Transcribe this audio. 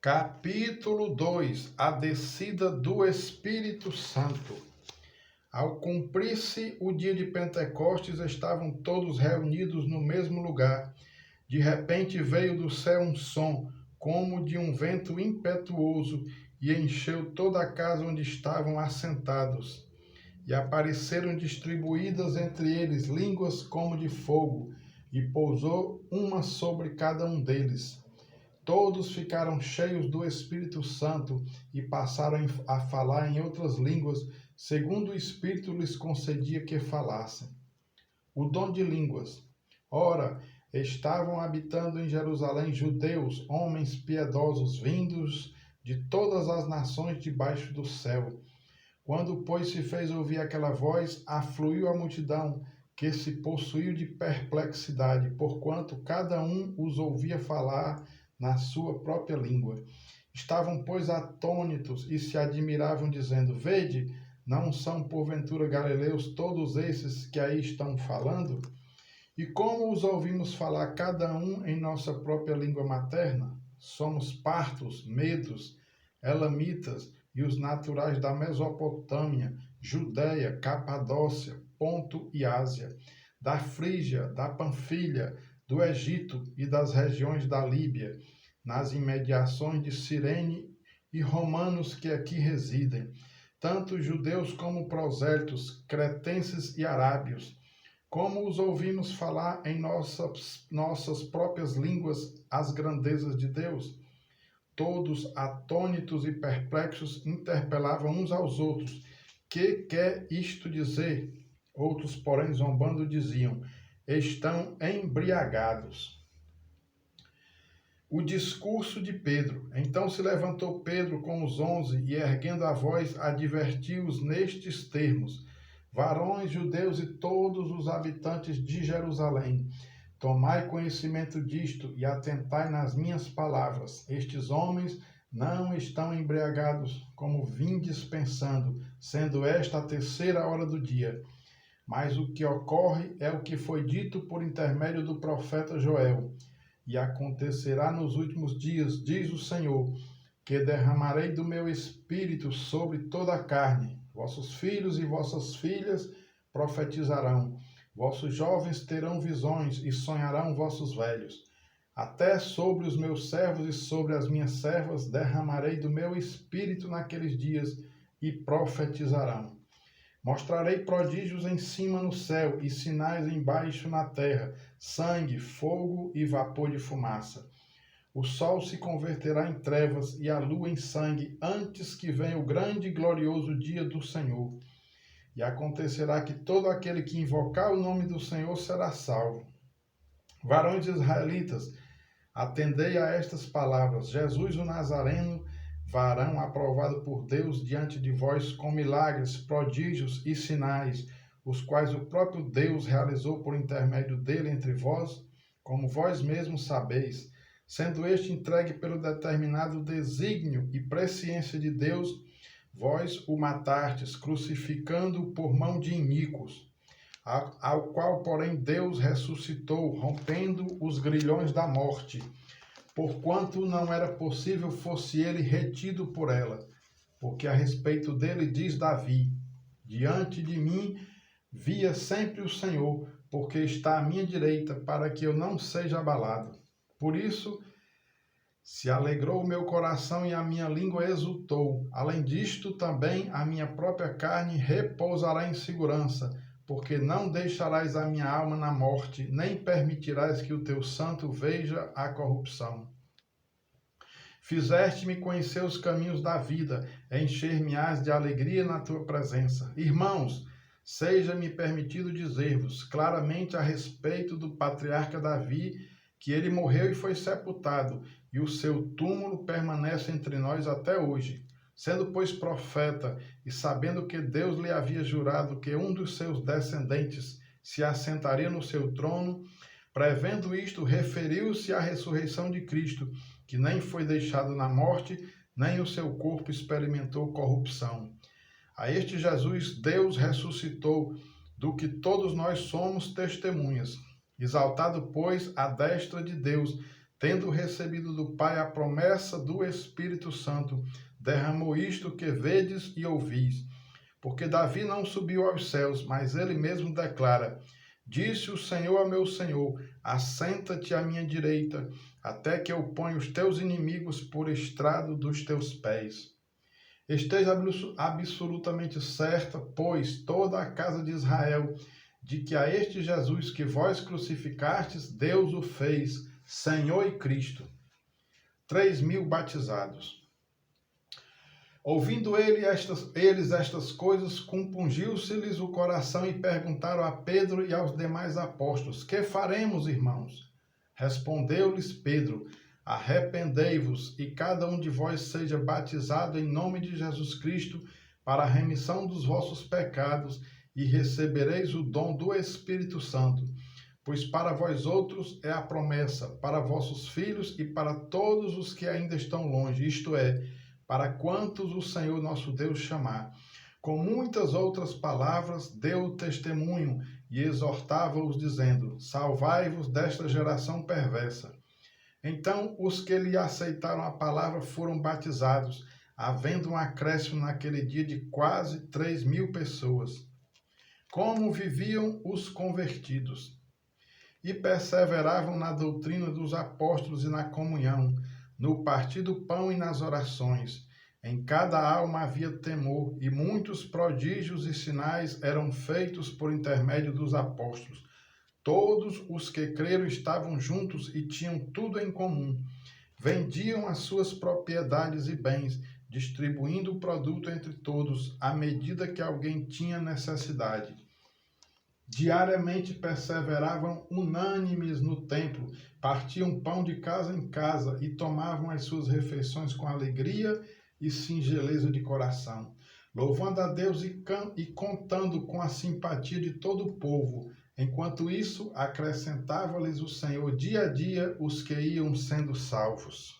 Capítulo 2: A descida do Espírito Santo. Ao cumprir-se o dia de Pentecostes, estavam todos reunidos no mesmo lugar. De repente veio do céu um som, como de um vento impetuoso, e encheu toda a casa onde estavam assentados. E apareceram distribuídas entre eles línguas como de fogo, e pousou uma sobre cada um deles. Todos ficaram cheios do Espírito Santo e passaram a falar em outras línguas, segundo o Espírito lhes concedia que falassem. O dom de línguas. Ora, estavam habitando em Jerusalém judeus, homens piedosos, vindos de todas as nações debaixo do céu. Quando, pois, se fez ouvir aquela voz, afluiu a multidão, que se possuiu de perplexidade, porquanto cada um os ouvia falar na sua própria língua. Estavam, pois, atônitos e se admiravam, dizendo: Vede, não são porventura galileus todos esses que aí estão falando? E como os ouvimos falar cada um em nossa própria língua materna? Somos partos, medos, elamitas e os naturais da Mesopotâmia, Judéia, Capadócia, Ponto e Ásia, da Frígia, da Panfilha, do Egito e das regiões da Líbia, nas imediações de Cirene, e romanos que aqui residem, tanto judeus como prosélitos, cretenses e arábios. Como os ouvimos falar em nossas próprias línguas as grandezas de Deus? Todos, atônitos e perplexos, interpelavam uns aos outros: Que quer isto dizer? Outros, porém, zombando, diziam: Estão embriagados. O discurso de Pedro. Então se levantou Pedro com os 11 e, erguendo a voz, advertiu-os nestes termos: Varões judeus e todos os habitantes de Jerusalém, tomai conhecimento disto e atentai nas minhas palavras. Estes homens não estão embriagados, como vindes pensando, sendo esta a terceira hora do dia. Mas o que ocorre é o que foi dito por intermédio do profeta Joel. E acontecerá nos últimos dias, diz o Senhor, que derramarei do meu espírito sobre toda a carne. Vossos filhos e vossas filhas profetizarão. Vossos jovens terão visões e sonharão vossos velhos. Até sobre os meus servos e sobre as minhas servas derramarei do meu espírito naqueles dias e profetizarão. Mostrarei prodígios em cima no céu e sinais embaixo na terra, sangue, fogo e vapor de fumaça. O sol se converterá em trevas e a lua em sangue, antes que venha o grande e glorioso dia do Senhor. E acontecerá que todo aquele que invocar o nome do Senhor será salvo. Varões israelitas, atendei a estas palavras. Jesus o Nazareno, varão aprovado por Deus diante de vós com milagres, prodígios e sinais, os quais o próprio Deus realizou por intermédio dele entre vós, como vós mesmos sabeis, sendo este entregue pelo determinado desígnio e presciência de Deus, vós o matastes, crucificando-o por mão de iníquos, ao qual, porém, Deus ressuscitou, rompendo os grilhões da morte, porquanto não era possível fosse ele retido por ela. Porque a respeito dele diz Davi: Diante de mim via sempre o Senhor, porque está à minha direita, para que eu não seja abalado. Por isso se alegrou o meu coração e a minha língua exultou. Além disto, também a minha própria carne repousará em segurança, porque não deixarás a minha alma na morte, nem permitirás que o teu santo veja a corrupção. Fizeste-me conhecer os caminhos da vida, encher-me-ás de alegria na tua presença. Irmãos, seja-me permitido dizer-vos claramente a respeito do patriarca Davi, que ele morreu e foi sepultado, e o seu túmulo permanece entre nós até hoje. Sendo, pois, profeta, e sabendo que Deus lhe havia jurado que um dos seus descendentes se assentaria no seu trono, prevendo isto, referiu-se à ressurreição de Cristo, que nem foi deixado na morte, nem o seu corpo experimentou corrupção. A este Jesus Deus ressuscitou, do que todos nós somos testemunhas. Exaltado, pois, à destra de Deus, tendo recebido do Pai a promessa do Espírito Santo, derramou isto que vedes e ouvis. Porque Davi não subiu aos céus, mas ele mesmo declara: Disse o Senhor a meu Senhor: Assenta-te à minha direita, até que eu ponha os teus inimigos por estrado dos teus pés. Esteja absolutamente certa, pois, toda a casa de Israel, de que a este Jesus que vós crucificastes, Deus o fez Senhor e Cristo. 3.000 batizados. Ouvindo eles estas coisas, compungiu-se-lhes o coração e perguntaram a Pedro e aos demais apóstolos: Que faremos, irmãos? Respondeu-lhes Pedro: Arrependei-vos e cada um de vós seja batizado em nome de Jesus Cristo para a remissão dos vossos pecados e recebereis o dom do Espírito Santo. Pois para vós outros é a promessa, para vossos filhos e para todos os que ainda estão longe, isto é, para quantos o Senhor nosso Deus chamar. Com muitas outras palavras deu o testemunho e exortava-os, dizendo: Salvai-vos desta geração perversa. Então os que lhe aceitaram a palavra foram batizados, havendo um acréscimo naquele dia de quase 3.000 pessoas. Como viviam os convertidos? E perseveravam na doutrina dos apóstolos e na comunhão, no partir do pão e nas orações. Em cada alma havia temor, e muitos prodígios e sinais eram feitos por intermédio dos apóstolos. Todos os que creram estavam juntos e tinham tudo em comum. Vendiam as suas propriedades e bens, distribuindo o produto entre todos, à medida que alguém tinha necessidade. Diariamente perseveravam unânimes no templo, partiam pão de casa em casa e tomavam as suas refeições com alegria e singeleza de coração, louvando a Deus e contando com a simpatia de todo o povo. Enquanto isso, acrescentava-lhes o Senhor dia a dia os que iam sendo salvos.